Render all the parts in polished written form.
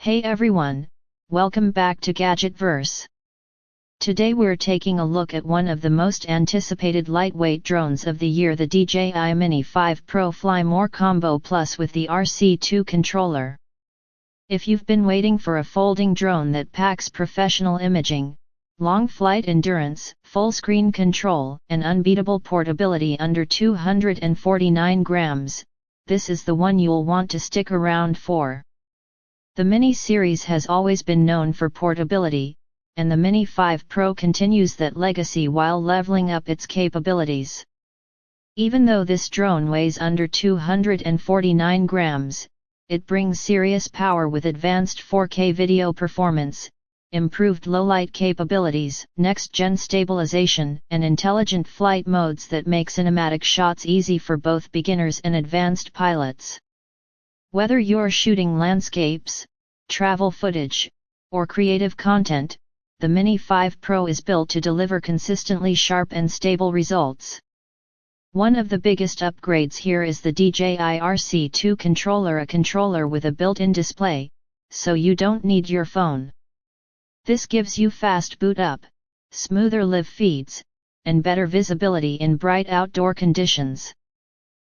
Hey everyone, welcome back to Gadgetverse. Today we're taking a look at one of the most anticipated lightweight drones of the year, the DJI Mini 5 Pro Fly More Combo Plus with the RC2 controller. If you've been waiting for a folding drone that packs professional imaging, long flight endurance, full screen control, and unbeatable portability under 249 grams, this is the one you'll want to stick around for. The Mini series has always been known for portability, and the Mini 5 Pro continues that legacy while leveling up its capabilities. Even though this drone weighs under 249 grams, it brings serious power with advanced 4K video performance, improved low-light capabilities, next-gen stabilization, and intelligent flight modes that make cinematic shots easy for both beginners and advanced pilots. Whether you're shooting landscapes, travel footage, or creative content, the Mini 5 Pro is built to deliver consistently sharp and stable results. One of the biggest upgrades here is the DJI RC2 controller, a controller with a built-in display, so you don't need your phone. This gives you fast boot up, smoother live feeds, and better visibility in bright outdoor conditions.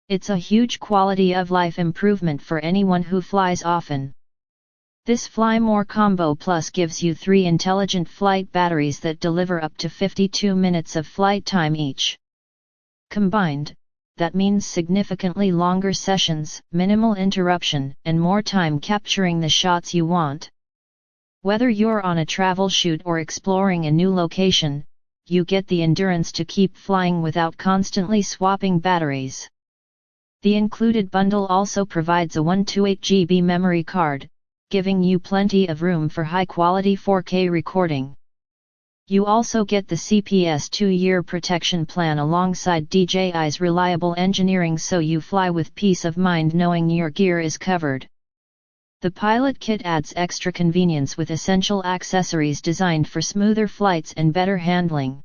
It's a huge quality of life improvement for anyone who flies often. This Fly More Combo Plus gives you 3 intelligent flight batteries that deliver up to 52 minutes of flight time each. Combined, that means significantly longer sessions, minimal interruption, and more time capturing the shots you want. Whether you're on a travel shoot or exploring a new location, you get the endurance to keep flying without constantly swapping batteries. The included bundle also provides a 128GB memory card, giving you plenty of room for high-quality 4K recording. You also get the CPS 2-year protection plan alongside DJI's reliable engineering, so you fly with peace of mind knowing your gear is covered. The Pilot Kit adds extra convenience with essential accessories designed for smoother flights and better handling.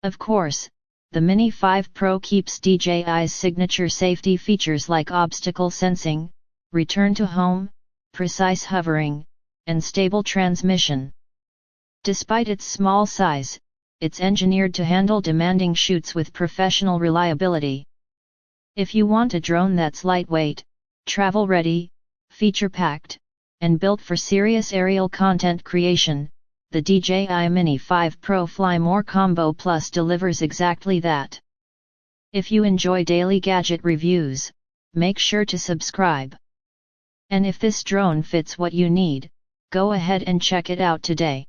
Of course, the Mini 5 Pro keeps DJI's signature safety features like obstacle sensing, return to home, precise hovering, and stable transmission. Despite its small size, it's engineered to handle demanding shoots with professional reliability. If you want a drone that's lightweight, travel-ready, feature-packed, and built for serious aerial content creation, the DJI Mini 5 Pro Fly More Combo Plus delivers exactly that. If you enjoy daily gadget reviews, make sure to subscribe. And if this drone fits what you need, go ahead and check it out today.